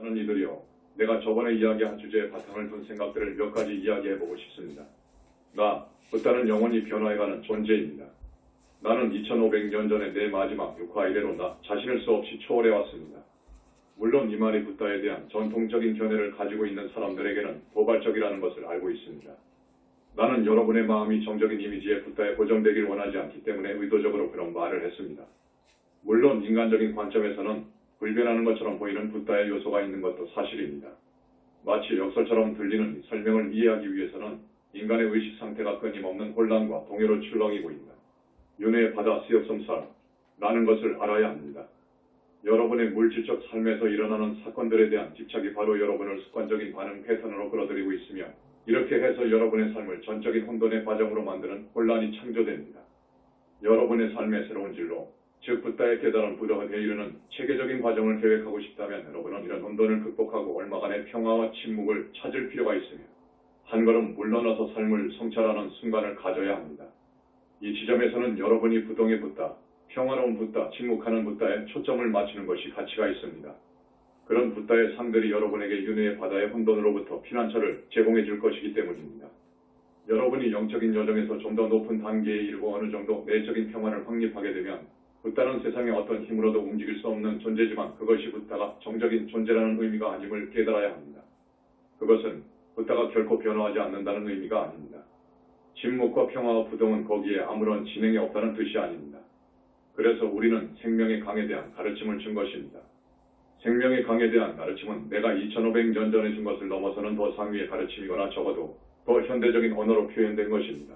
사랑하는 이들이여, 내가 저번에 이야기한 주제에 바탕을 둔 생각들을 몇 가지 이야기해보고 싶습니다. 붓다는 영원히 변화해가는 존재입니다. 나는 2500년 전에 내 마지막 육화 이래로 나 자신을 수없이 초월해왔습니다. 물론 이 말이 붓다에 대한 전통적인 견해를 가지고 있는 사람들에게는 도발적이라는 것을 알고 있습니다. 나는 여러분의 마음이 정적인 이미지에 붓다에 고정되길 원하지 않기 때문에 의도적으로 그런 말을 했습니다. 물론 인간적인 관점에서는 불변하는 것처럼 보이는 붓다의 요소가 있는 것도 사실입니다. 마치 역설처럼 들리는 설명을 이해하기 위해서는 인간의 의식 상태가 끊임없는 혼란과 동요로 출렁이고 있다. 윤회의 바다 수역섬사라는 것을 알아야 합니다. 여러분의 물질적 삶에서 일어나는 사건들에 대한 집착이 바로 여러분을 습관적인 반응 패턴으로 끌어들이고 있으며, 이렇게 해서 여러분의 삶을 전적인 혼돈의 과정으로 만드는 혼란이 창조됩니다. 여러분의 삶의 새로운 진로, 즉 붓다의 깨달은 부덕에 이르는 체계적인 과정을 계획하고 싶다면 여러분은 이런 혼돈을 극복하고 얼마간의 평화와 침묵을 찾을 필요가 있으며 한 걸음 물러나서 삶을 성찰하는 순간을 가져야 합니다. 이 지점에서는 여러분이 부동의 붓다, 평화로운 붓다, 침묵하는 붓다에 초점을 맞추는 것이 가치가 있습니다. 그런 붓다의 상들이 여러분에게 윤회의 바다의 혼돈으로부터 피난처를 제공해 줄 것이기 때문입니다. 여러분이 영적인 여정에서 좀 더 높은 단계에 이르고 어느 정도 내적인 평화를 확립하게 되면 붓다는 세상의 어떤 힘으로도 움직일 수 없는 존재지만 그것이 붓다가 정적인 존재라는 의미가 아님을 깨달아야 합니다. 그것은 붓다가 결코 변화하지 않는다는 의미가 아닙니다. 침묵과 평화와 부동은 거기에 아무런 진행이 없다는 뜻이 아닙니다. 그래서 우리는 생명의 강에 대한 가르침을 준 것입니다. 생명의 강에 대한 가르침은 내가 2500년 전에 준 것을 넘어서는 더 상위의 가르침이거나 적어도 더 현대적인 언어로 표현된 것입니다.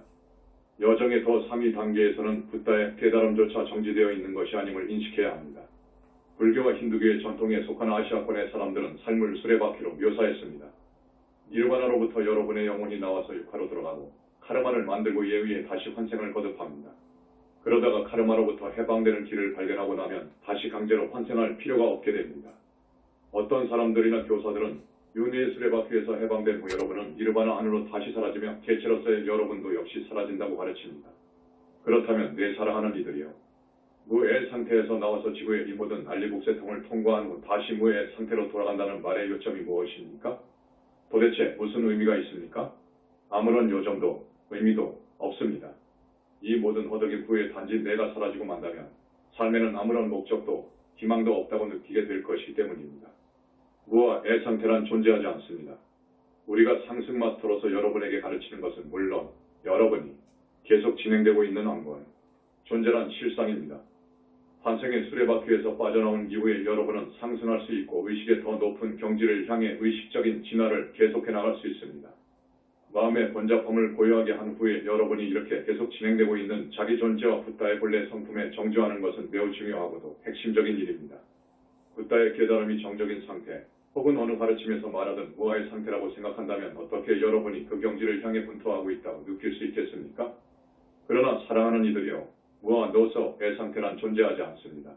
여정의 더 상위 단계에서는 붓다의 깨달음조차 정지되어 있는 것이 아님을 인식해야 합니다. 불교와 힌두교의 전통에 속한 아시아권의 사람들은 삶을 수레바퀴로 묘사했습니다. 니르바나로부터 여러분의 영혼이 나와서 육화로 들어가고 카르마를 만들고 이에 의해 다시 환생을 거듭합니다. 그러다가 카르마로부터 해방되는 길을 발견하고 나면 다시 강제로 환생할 필요가 없게 됩니다. 어떤 사람들이나 교사들은 윤회의 수레바퀴에서 해방된 후 여러분은 니르바나 안으로 다시 사라지며 개체로서의 여러분도 역시 사라진다고 가르칩니다. 그렇다면 내 사랑하는 이들이여, 무애 상태에서 나와서 지구의 이 모든 난리북새통을 통과한 후 다시 무애 상태로 돌아간다는 말의 요점이 무엇입니까? 도대체 무슨 의미가 있습니까? 아무런 요점도 의미도 없습니다. 이 모든 허덕임 후에 단지 내가 사라지고 만다면 삶에는 아무런 목적도 희망도 없다고 느끼게 될 것이기 때문입니다. 무와 애 상태란 존재하지 않습니다. 우리가 상승 마스터로서 여러분에게 가르치는 것은 물론 여러분이 계속 진행되고 있는 왕권, 존재란 실상입니다. 환생의 수레바퀴에서 빠져나온 이후에 여러분은 상승할 수 있고 의식의 더 높은 경지를 향해 의식적인 진화를 계속해 나갈 수 있습니다. 마음의 번잡함을 고요하게 한 후에 여러분이 이렇게 계속 진행되고 있는 자기 존재와 붓다의 본래 성품에 정주하는 것은 매우 중요하고도 핵심적인 일입니다. 붓다의 깨달음이 정적인 상태, 혹은 어느 가르침에서 말하던 무아의 상태라고 생각한다면 어떻게 여러분이 그 경지를 향해 분투하고 있다고 느낄 수 있겠습니까? 그러나 사랑하는 이들이여, 무아 노서 애 상태란 존재하지 않습니다.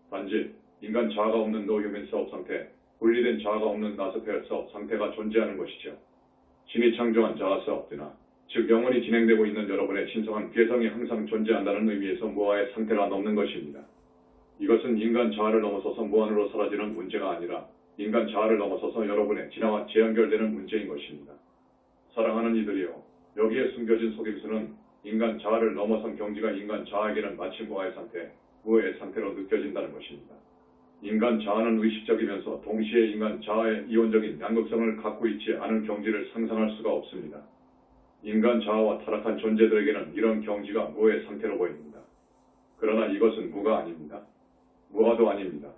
단지 인간 자아가 없는 노휴먼 self 상태, 분리된 자아가 없는 나스페어 self 상태가 존재하는 것이죠. 신이 창조한 자아 self나, 즉 영원히 진행되고 있는 여러분의 신성한 개성이 항상 존재한다는 의미에서 무아의 상태가 넘는 것입니다. 이것은 인간 자아를 넘어서서 무한으로 사라지는 문제가 아니라 인간 자아를 넘어서서 여러분의 진화와 재연결되는 문제인 것입니다. 사랑하는 이들이여, 여기에 숨겨진 속임수는 인간 자아를 넘어선 경지가 인간 자아에게는 마치 무아의 상태, 무의 상태로 느껴진다는 것입니다. 인간 자아는 의식적이면서 동시에 인간 자아의 이원적인 양극성을 갖고 있지 않은 경지를 상상할 수가 없습니다. 인간 자아와 타락한 존재들에게는 이런 경지가 무의 상태로 보입니다. 그러나 이것은 무가 아닙니다. 무아도 아닙니다.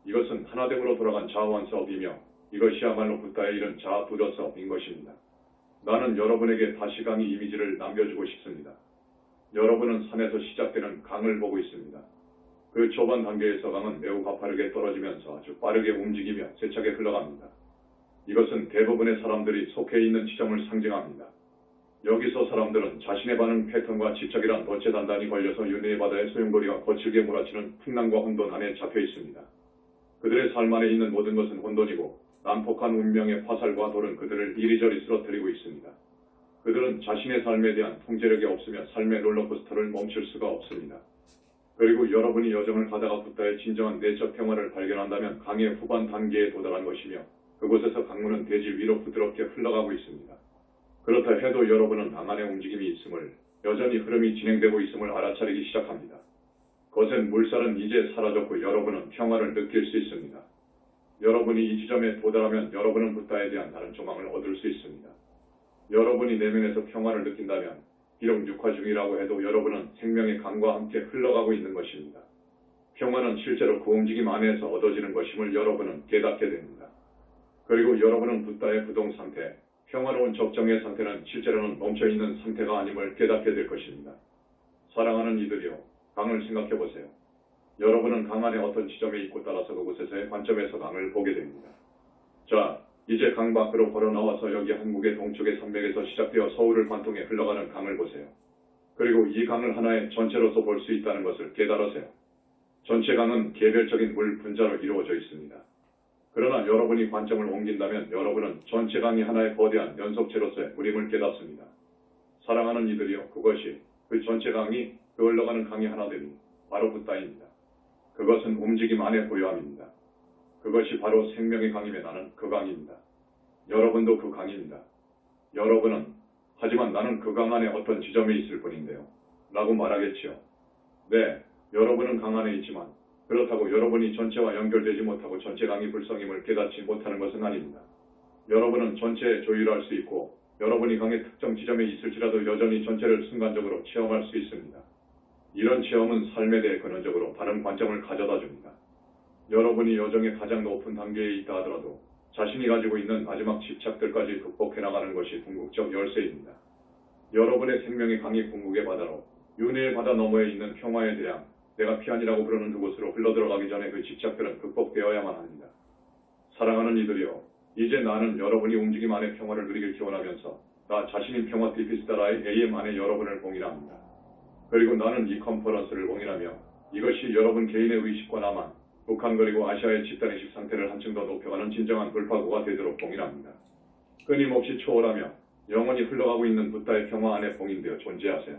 이것은 하나됨으로 돌아간 자아원 self이며 이것이야말로 붓다에 이른 자아 부더 self인 것입니다. 나는 여러분에게 다시강의 이미지를 남겨주고 싶습니다. 여러분은 산에서 시작되는 강을 보고 있습니다. 그 초반 단계에서 강은 매우 가파르게 떨어지면서 아주 빠르게 움직이며 세차게 흘러갑니다. 이것은 대부분의 사람들이 속해 있는 지점을 상징합니다. 여기서 사람들은 자신의 반응 패턴과 집착이란 덫에 단단히 걸려서 윤회의 바다의 소용돌이가 거칠게 몰아치는 풍랑과 혼돈 안에 잡혀 있습니다. 그들의 삶 안에 있는 모든 것은 혼돈이고 난폭한 운명의 화살과 돌은 그들을 이리저리 쓰러뜨리고 있습니다. 그들은 자신의 삶에 대한 통제력이 없으며 삶의 롤러코스터를 멈출 수가 없습니다. 그리고 여러분이 여정을 가다가 붓다의 진정한 내적 평화를 발견한다면 강의 후반 단계에 도달한 것이며 그곳에서 강물은 대지 위로 부드럽게 흘러가고 있습니다. 그렇다 해도 여러분은 강 안에 움직임이 있음을, 여전히 흐름이 진행되고 있음을 알아차리기 시작합니다. 거센 물살은 이제 사라졌고 여러분은 평화를 느낄 수 있습니다. 여러분이 이 지점에 도달하면 여러분은 붓다에 대한 다른 조망을 얻을 수 있습니다. 여러분이 내면에서 평화를 느낀다면 비록 육화 중이라고 해도 여러분은 생명의 강과 함께 흘러가고 있는 것입니다. 평화는 실제로 그 움직임 안에서 얻어지는 것임을 여러분은 깨닫게 됩니다. 그리고 여러분은 붓다의 부동 상태, 평화로운 적정의 상태는 실제로는 멈춰있는 상태가 아님을 깨닫게 될 것입니다. 사랑하는 이들이여, 강을 생각해보세요. 여러분은 강 안에 어떤 지점에 있고 따라서 그곳에서의 관점에서 강을 보게 됩니다. 자, 이제 강 밖으로 걸어 나와서 여기 한국의 동쪽의 산맥에서 시작되어 서울을 관통해 흘러가는 강을 보세요. 그리고 이 강을 하나의 전체로서 볼 수 있다는 것을 깨달으세요. 전체 강은 개별적인 물 분자로 이루어져 있습니다. 그러나 여러분이 관점을 옮긴다면 여러분은 전체 강이 하나의 거대한 연속체로서의 무림을 깨닫습니다. 사랑하는 이들이여, 그것이 그 전체 강이 그 흘러가는 강이 하나됨이 바로 붓다입니다. 그것은 움직임 안의 고요함입니다. 그것이 바로 생명의 강임에 나는 그 강입니다. 여러분도 그 강입니다. 여러분은 하지만 나는 그 강 안에 어떤 지점에 있을 뿐인데요 라고 말하겠지요. 네, 여러분은 강 안에 있지만 그렇다고 여러분이 전체와 연결되지 못하고 전체 강이 불성임을 깨닫지 못하는 것은 아닙니다. 여러분은 전체에 조율할 수 있고 여러분이 강의 특정 지점에 있을지라도 여전히 전체를 순간적으로 체험할 수 있습니다. 이런 체험은 삶에 대해 근원적으로 다른 관점을 가져다 줍니다. 여러분이 여정의 가장 높은 단계에 있다 하더라도 자신이 가지고 있는 마지막 집착들까지 극복해 나가는 것이 궁극적 열쇠입니다. 여러분의 생명의 강이 궁극의 바다로, 윤회의 바다 너머에 있는 평화의 대량, 내가 피안이라고 부르는 그곳으로 흘러들어가기 전에 그 집착들은 극복되어야만 합니다. 사랑하는 이들이여, 이제 나는 여러분이 움직임 안에 평화를 누리길 기원하면서 나 자신인 평화 디피스타라의 AM 안에 여러분을 공인합니다. 그리고 나는 이 컨퍼런스를 공인하며 이것이 여러분 개인의 의식과 나만, 북한 그리고 아시아의 집단의식 상태를 한층 더 높여가는 진정한 돌파구가 되도록 공인합니다. 끊임없이 초월하며 영원히 흘러가고 있는 붓다의 평화 안에 봉인되어 존재하세요.